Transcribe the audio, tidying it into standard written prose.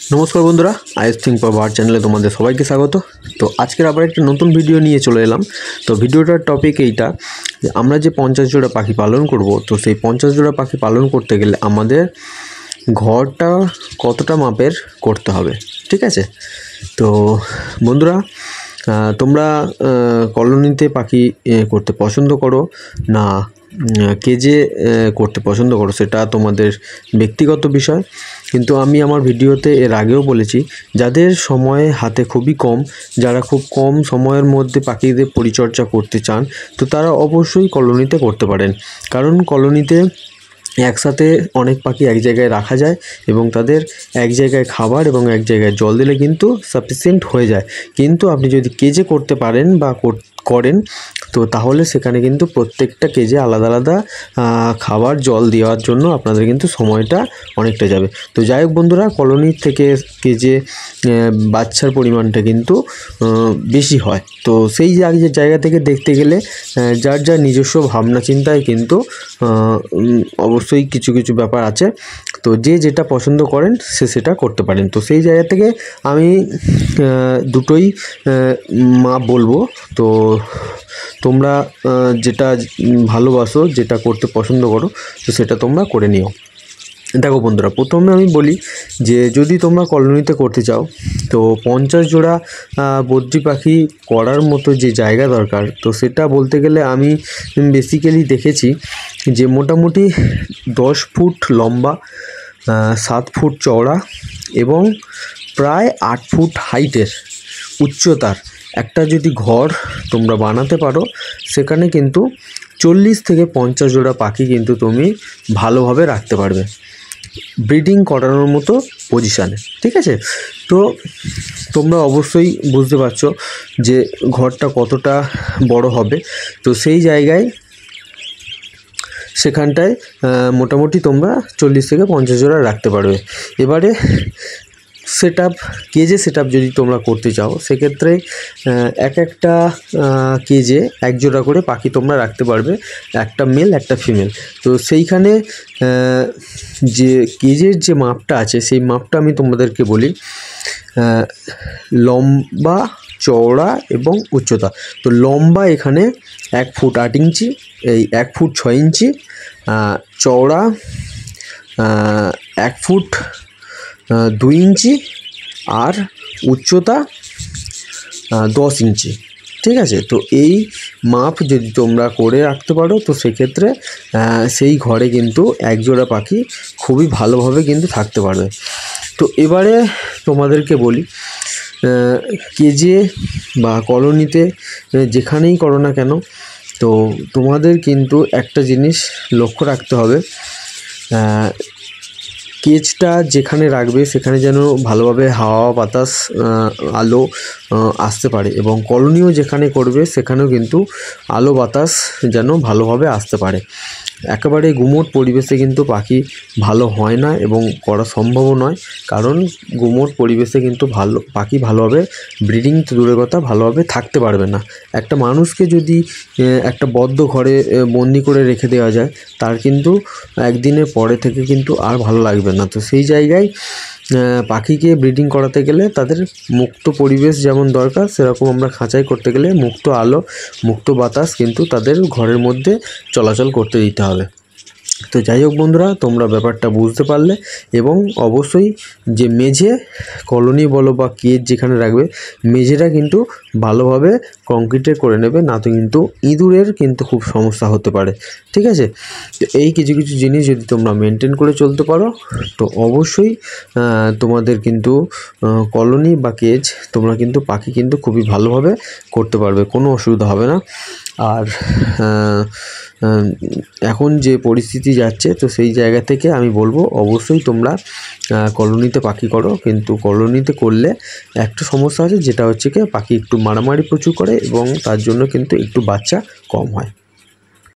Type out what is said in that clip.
नमस्कार बंधुरा IS think for board चैनले तुम्हारे सबाइके स्वागत। तो आजकेर आबार एक नतून भिडियो निये चले एलाम। तो भिडियोटार टपिक एइटा जे आमरा जे 50 जोड़ा पाखी पालन करब, तो सेई 50 जोड़ा पाखी पालन करते गेले आमादेर घरटा कतटा मापेर करते हबे, ठीक आछे। तो बंधुरा তোমরা কলোনিতে পাখি করতে পছন্দ করো না কেজে করতে পছন্দ করো, সেটা তোমাদের ব্যক্তিগত বিষয়। কিন্তু আমি আমার ভিডিওতে এর আগেও বলেছি, যাদের সময় হাতে খুবই কম, যারা খুব কম সময়ের মধ্যে পাখিদের পরিচর্যা করতে চান, তো তারা অবশ্যই কলোনিতে করতে পারেন। কারণ কলোনিতে একসাথে অনেক পাখি এক জায়গায় রাখা যায় এবং তাদের এক জায়গায় খাবার এবং এক জায়গায় জল দিলে কিন্তু সাফিসিয়েন্ট হয়ে যায়। কিন্তু আপনি যদি কেজে করতে পারেন বা করেন, তো তাহলে সেখানে কিন্তু প্রত্যেকটা কেজে আলাদা আলাদা খাবার জল দেওয়ার জন্য আপনাদের কিন্তু সময়টা অনেকটা যাবে। তো যাই হোক বন্ধুরা, কলোনির থেকে কেজে বাচ্চার পরিমাণটা কিন্তু বেশি হয়। তো সেই জায়গা থেকে দেখতে গেলে যার যার নিজস্ব ভাবনা চিন্তায় কিন্তু অবশ্যই কিছু কিছু ব্যাপার আছে। তো যে যেটা পছন্দ করেন সে সেটা করতে পারেন। তো সেই জায়গা থেকে আমি দুটোই মাপ বলবো। তো তোমরা যেটা ভালোবাসো, যেটা করতে পছন্দ করো, তো সেটা তোমরা করে নিও। দেখো বন্ধুরা, প্রথমে আমি বলি যে যদি তোমরা কলোনিতে করতে চাও, তো 50 জোড়া বদ্রি পাখি করার মতো যে জায়গা দরকার, তো সেটা বলতে গেলে আমি বেসিক্যালি দেখেছি যে মোটামুটি 10 ফুট লম্বা, 7 ফুট চওড়া এবং প্রায় 8 ফুট হাইটের উচ্চতার একটা যদি ঘর তোমরা বানাতে পারো, সেখানে কিন্তু 40 থেকে 50 জোড়া পাখি কিন্তু তুমি ভালোভাবে রাখতে পারবে ব্রিডিং করানোর মতো পজিশানে, ঠিক আছে। তো তোমরা অবশ্যই বুঝতে পারছো যে ঘরটা কতটা বড় হবে। তো সেই জায়গায় সেখানটায় মোটামুটি তোমরা 40 থেকে 50 জোড়া রাখতে পারবে। এবারে কেজে সেট আপ যদি তোমরা করতে চাও, সেক্ষেত্রে একটা কেজে 1 জোড়া করে পাখি তোমরা রাখতে পারবে, একটা মেল একটা ফিমেল। তো সেইখানে যে কেজের যে মাপটা আছে, সেই মাপটা আমি তোমাদেরকে বলি। লম্বা, চওড়া এবং উচ্চতা। তো লম্বা এখানে 1 ফুট 8 ইঞ্চি, এই 1 ফুট 6 ইঞ্চি, চওড়া 1 ফুট 2 ইঞ্চি আর উচ্চতা 10 ইঞ্চি, ঠিক আছে। তো এই মাপ যদি তোমরা করে রাখতে পারো, তো সেক্ষেত্রে সেই ঘরে কিন্তু 1 জোড়া পাখি খুবই ভালোভাবে কিন্তু থাকতে পারবে। তো এবারে তোমাদেরকে বলি, কেজে বা কলোনিতে যেখানেই করো না কেন, তো তোমাদের কিন্তু একটা জিনিস লক্ষ্য রাখতে হবে, কেজটা যেখানে রাখবে সেখানে যেন ভালোভাবে হাওয়া বাতাস আলো আসতে পারে, এবং কলোনিও যেখানে করবে সেখানেও কিন্তু আলো বাতাস যেন ভালোভাবে আসতে পারে। একেবারে গুমোট পরিবেশে কিন্তু পাখি ভালো হয় না এবং করা সম্ভবও নয়। কারণ গুমোট পরিবেশে কিন্তু পাখি ভালোভাবে ব্রিডিং তো দূরের কথা, ভালোভাবে থাকতে পারবে না। একটা মানুষকে যদি একটা বদ্ধ ঘরে বন্দি করে রেখে দেওয়া যায়, তার কিন্তু একদিনের পরে থেকে কিন্তু আর ভালো লাগবে না। তো সেই জায়গায় পাখিকে ব্রিডিং করাতে গেলে তাদের মুক্ত পরিবেশ যেমন দরকার, সেরকম আমরা খাঁচাই করতে গেলে মুক্ত আলো, মুক্ত বাতাস কিন্তু তাদের ঘরের মধ্যে চলাচল করতে দিতে হবে। তো যাই হোক বন্ধুরা, তোমরা ব্যাপারটা বুঝতে পারলে, এবং অবশ্যই যে মেঝে কলোনি বলো বা কেজ যেখানে রাখবে, মেঝেটা কিন্তু ভালোভাবে কংক্রিটের করে নেবে, না তো কিন্তু ইঁদুরের কিন্তু খুব সমস্যা হতে পারে, ঠিক আছে। তো এই কিছু কিছু জিনিস যদি তোমরা মেনটেন করে চলতে পারো, তো অবশ্যই তোমাদের কিন্তু কলোনি বা কেজ তোমরা কিন্তু পাখি কিন্তু খুবই ভালোভাবে করতে পারবে, কোনো অসুবিধা হবে না। আর এখন যে পরিস্থিতি যাচ্ছে, তো সেই জায়গা থেকে আমি বলবো অবশ্যই তোমরা কলোনিতে পাখি করো। কিন্তু কলোনিতে করলে একটা সমস্যা আছে, যেটা হচ্ছে কি পাখি একটু মারামারি প্রচুর করে এবং তার জন্য কিন্তু একটু বাচ্চা কম হয়।